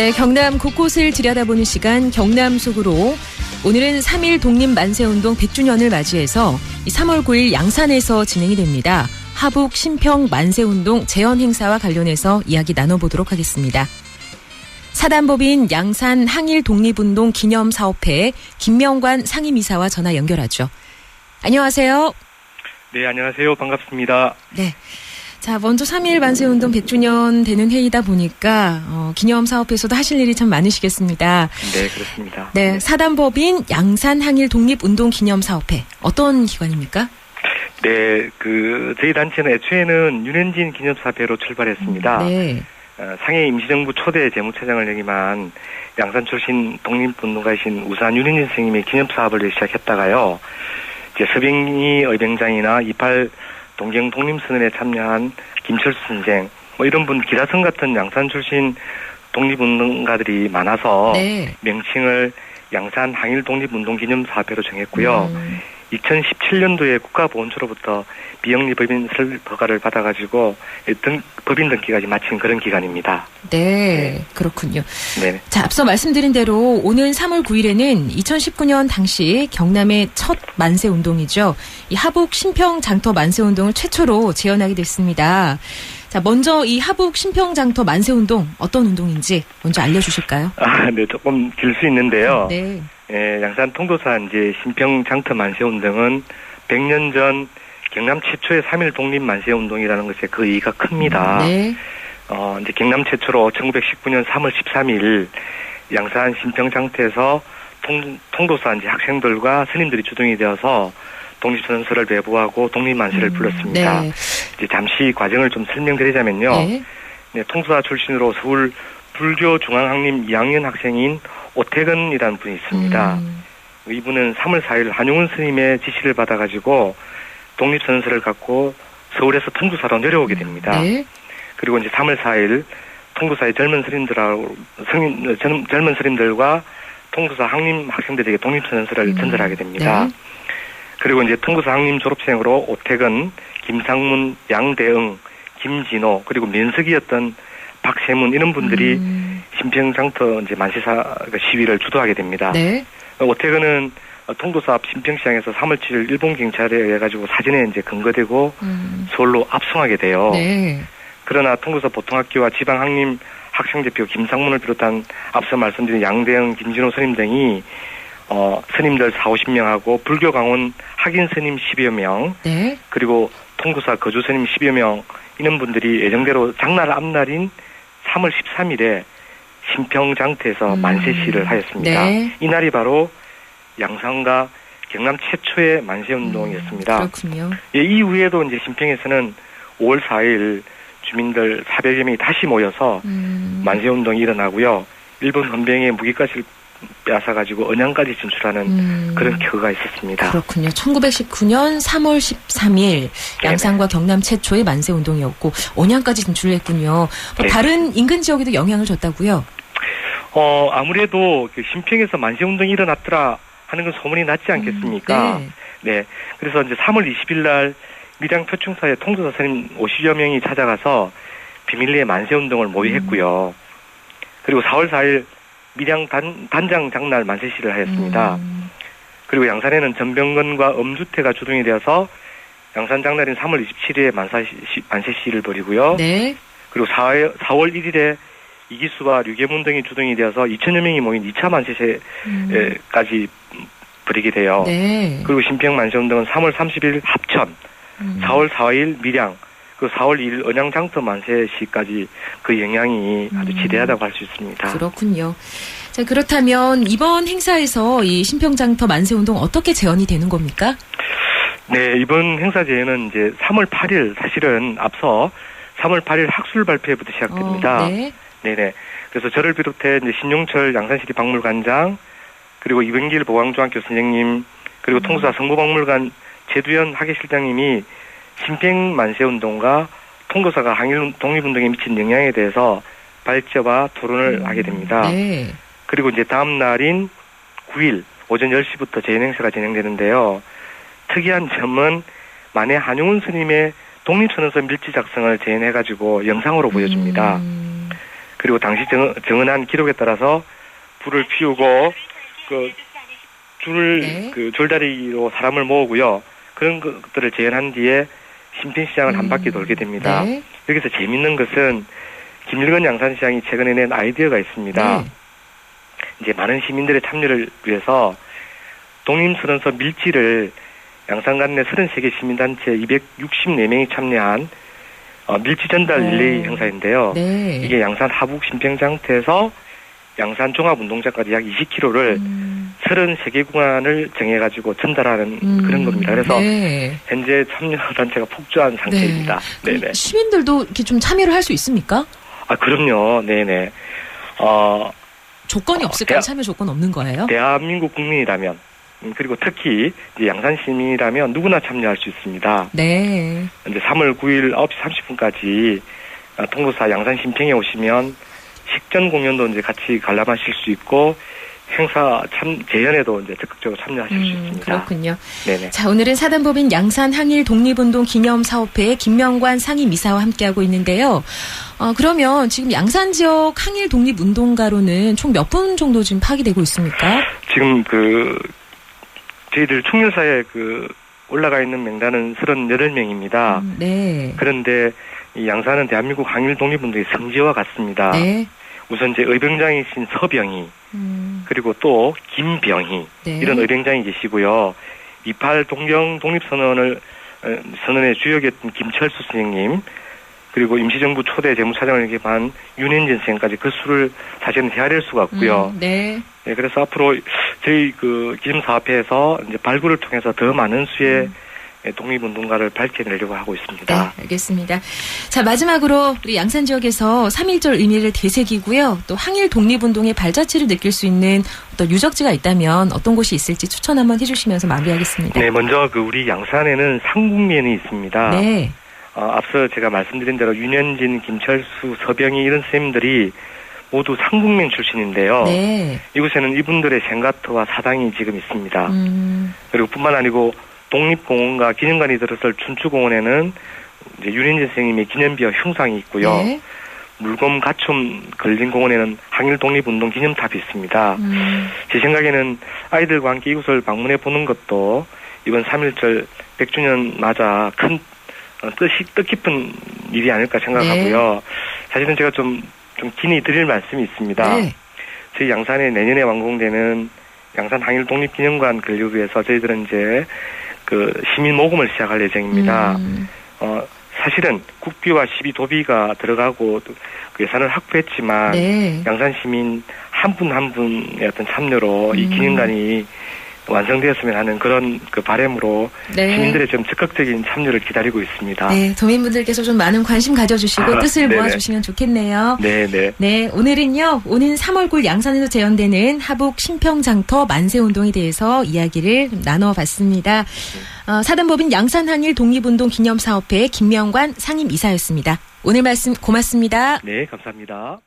네, 경남 곳곳을 들여다보는 시간 경남 속으로 오늘은 3.1 독립만세운동 100주년을 맞이해서 3월 9일 양산에서 진행이 됩니다. 하북 신평 만세운동 재현 행사와 관련해서 이야기 나눠보도록 하겠습니다. 사단법인 양산 항일 독립운동 기념사업회 김명관 상임이사와 전화 연결하죠. 안녕하세요. 네, 안녕하세요. 반갑습니다. 네. 자, 먼저 3.1 만세운동 100주년 되는 회의다 보니까 기념사업에서도 하실 일이 참 많으시겠습니다. 네, 그렇습니다. 네, 사단법인 양산 항일 독립운동 기념사업회 어떤 기관입니까? 네, 저희 단체는 애초에는 윤현진 기념사업회로 출발했습니다. 네. 상해 임시정부 초대 재무차장을 역임한 양산 출신 독립운동가이신 우산 윤현진 선생님의 기념사업을 시작했다가요. 이제 서병희 의병장이나 28 동경 독립선언에 참여한 김철수 선생, 이런 분 기라성 같은 양산 출신 독립운동가들이 많아서 네. 명칭을 양산 항일 독립운동 기념사업회로 정했고요. 2017년도에 국가보훈처로부터 비영리 법인 설립 허가를 받아가지고 법인 등기까지 마친 그런 기관입니다. 네, 그렇군요. 네. 자, 앞서 말씀드린 대로 오는 3월 9일에는 2019년 당시 경남의 첫 만세운동이죠. 이 하북 신평 장터 만세운동을 최초로 재현하게 됐습니다. 자, 먼저 이 하북 신평 장터 만세운동 어떤 운동인지 먼저 알려주실까요? 네, 조금 길 수 있는데요. 네. 양산 통도사 이제 신평 장터 만세운동은 100년 전 경남 최초의 3.1 독립 만세운동이라는 것에 그 의의가 큽니다. 네. 이제 경남 최초로 1919년 3월 13일 양산 신평 장터에서 통도사 이제 학생들과 스님들이 주동이 되어서 독립선언서를 배부하고 독립만세를 불렀습니다. 네. 이제 잠시 과정을 좀 설명드리자면요. 네. 네, 통도사 출신으로 서울 불교중앙학림 2학년 학생인 오태근이라는 분이 있습니다. 이분은 3월 4일 한용운 스님의 지시를 받아가지고 독립선언서를 갖고 서울에서 통도사로 내려오게 됩니다. 네. 그리고 이제 3월 4일 통도사의 젊은 스님들과 통도사 학림 학생들에게 독립선언서를 전달하게 됩니다. 네. 그리고 이제 통도사 학림 졸업생으로 오태근, 김상문, 양대응, 김진호, 그리고 면석이었던 박세문 이런 분들이 신평장터 이제 만세사 시위를 주도하게 됩니다. 네. 오태근은 통도사 앞 신평시장에서 3월 7일 일본 경찰에 의해 가지고 사진에 이제 근거되고 서울로 압송하게 돼요. 네. 그러나 통도사 보통학교와 지방학림 학생대표 김상문을 비롯한 앞서 말씀드린 양대영, 김진호 스님 등이 스님들 40-50명하고 불교 강원 학인 스님 10여 명, 네. 그리고 통도사 거주 스님 10여 명 이런 분들이 예정대로 장날 앞날인 3월 13일에 신평장터에서 만세시를 하였습니다. 네. 이날이 바로 양산과 경남 최초의 만세운동이었습니다. 그렇군요. 예, 이후에도 이제 신평에서는 5월 4일 주민들 400여 명이 다시 모여서 만세운동이 일어나고요. 일본 헌병의 무기까지 빼앗아가지고 언양까지 진출하는 그런 격가 있었습니다. 그렇군요. 1919년 3월 13일 양산과 경남 최초의 만세운동이었고 언양까지 진출했군요. 네. 다른 인근 지역에도 영향을 줬다고요? 아무래도 신평에서 만세운동이 일어났더라 하는 건 소문이 났지 않겠습니까? 네. 그래서 이제 3월 20일 날 밀양 표충사에 통도사 스님 50여 명이 찾아가서 비밀리에 만세운동을 모의했고요. 그리고 4월 4일 밀양 단장 장날 만세시를 하였습니다. 그리고 양산에는 전병건과 엄주태가 주동이 되어서 양산 장날인 3월 27일에 만세시를 벌이고요. 네. 그리고 4월 1일에 이기수와 류계문 등이 주동이 되어서 2천여 명이 모인 2차 만세시까지 벌이게 돼요. 네. 그리고 신평 만세운동은 3월 30일 합천, 4월 4일 밀양, 그 4월 2일 언양장터 만세시까지 그 영향이 아주 지대하다고 할 수 있습니다. 그렇군요. 자, 그렇다면 이번 행사에서 이 신평장터 만세운동 어떻게 재현이 되는 겁니까? 네, 이번 행사 재현은 이제 3월 8일 사실은 앞서 3월 8일 학술 발표회부터 시작됩니다. 네. 네네. 그래서 저를 비롯해 이제 신용철 양산시리 박물관장, 그리고 이병길 보광중학교 선생님, 그리고 통도사 성모박물관 제두현 학예실장님이 신평 만세운동과 통도사가 항일 독립운동에 미친 영향에 대해서 발제와 토론을 하게 됩니다. 네. 그리고 이제 다음 날인 9일 오전 10시부터 재현 행사가 진행되는데요. 특이한 점은 만해 한용운 스님의 독립선언서 밀지 작성을 재현해가지고 영상으로 보여줍니다. 그리고 당시 정은한 기록에 따라서 불을 피우고 그 줄다리기로 사람을 모으고요. 그런 것들을 재현한 뒤에 신평시장을 한 바퀴 돌게 됩니다. 네. 여기서 재밌는 것은 김일건 양산시장이 최근에 낸 아이디어가 있습니다. 네. 이제 많은 시민들의 참여를 위해서 독립선언서 밀지를 양산간 내 33개 시민단체 264명이 참여한 밀지 전달 릴레이 행사인데요. 네. 이게 양산 하북 신평장터에서 양산 종합운동장까지 약 20km를 33개 구간을 정해가지고 전달하는 그런 겁니다. 그래서 네. 현재 참여 단체가 폭주한 상태입니다. 네. 네네. 시민들도 이렇게 좀 참여를 할 수 있습니까? 아, 그럼요. 네네. 조건이 없을까요? 참여 조건 없는 거예요? 대한민국 국민이라면, 그리고 특히 이제 양산 시민이라면 누구나 참여할 수 있습니다. 네. 이제 3월 9일 9시 30분까지 통도사 양산 신평에 오시면 식전 공연도 이제 같이 관람하실 수 있고 행사 재연에도 이제 적극적으로 참여하실 수 있습니다. 그렇군요. 네네. 자, 오늘은 사단법인 양산 항일 독립운동 기념사업회 김명관 상임이사와 함께하고 있는데요. 그러면 지금 양산 지역 항일 독립운동가로는 총 몇 분 정도 지금 파악되고 있습니까? 지금 저희들 총련사에 올라가 있는 명단은 38명입니다. 네. 그런데 이 양산은 대한민국 항일 독립운동의 성지와 같습니다. 네. 우선 이제 의병장이신 서병희, 그리고 또 김병희, 네. 이런 의병장이 계시고요. 28 동경 독립선언의 주역이었던 김철수 선생님, 그리고 임시정부 초대 재무차장을 겸한 윤현진 선생까지 그 수를 사실은 헤아릴 수가 없고요. 네. 네. 그래서 앞으로 저희 기념사업회에서 이제 발굴을 통해서 더 많은 수의 독립운동가를 밝혀내려고 하고 있습니다. 네, 알겠습니다. 자, 마지막으로 우리 양산 지역에서 3.1절 의미를 되새기고요. 또 항일 독립운동의 발자취를 느낄 수 있는 어떤 유적지가 있다면 어떤 곳이 있을지 추천 한번 해주시면서 마무리하겠습니다. 네, 먼저 우리 양산에는 상국면이 있습니다. 네. 앞서 제가 말씀드린 대로 윤현진, 김철수, 서병희 이런 선생님들이 모두 상국면 출신인데요. 네. 이곳에는 이분들의 생가터와 사당이 지금 있습니다. 그리고 뿐만 아니고 독립공원과 기념관이 들어설 춘추공원에는 이제 윤현진 선생님의 기념비와 흉상이 있고요. 네. 물곰 가춤 걸린공원에는 항일 독립운동 기념탑이 있습니다. 제 생각에는 아이들과 함께 이곳을 방문해 보는 것도 이번 3.1절 100주년 맞아 큰 뜻깊은 일이 아닐까 생각하고요. 네. 사실은 제가 좀 긴히 드릴 말씀이 있습니다. 네. 저희 양산에 내년에 완공되는 양산 항일 독립기념관 건립을 위해서 저희들은 이제 시민 모금을 시작할 예정입니다. 사실은 국비와 시비도비가 들어가고 예산을 확보했지만 네. 양산 시민 한 분 한 분의 어떤 참여로 이 기념관이 완성되었으면 하는 그런 바람으로 네. 시민들의 좀 적극적인 참여를 기다리고 있습니다. 네, 도민분들께서 좀 많은 관심 가져주시고 뜻을 모아주시면 좋겠네요. 네네. 네, 오늘은요, 오는 3월 9일 양산에서 재현되는 하북 신평장터 만세운동에 대해서 이야기를 나눠봤습니다. 사단법인 양산항일 독립운동 기념사업회 김명관 상임이사였습니다. 오늘 말씀 고맙습니다. 네, 감사합니다.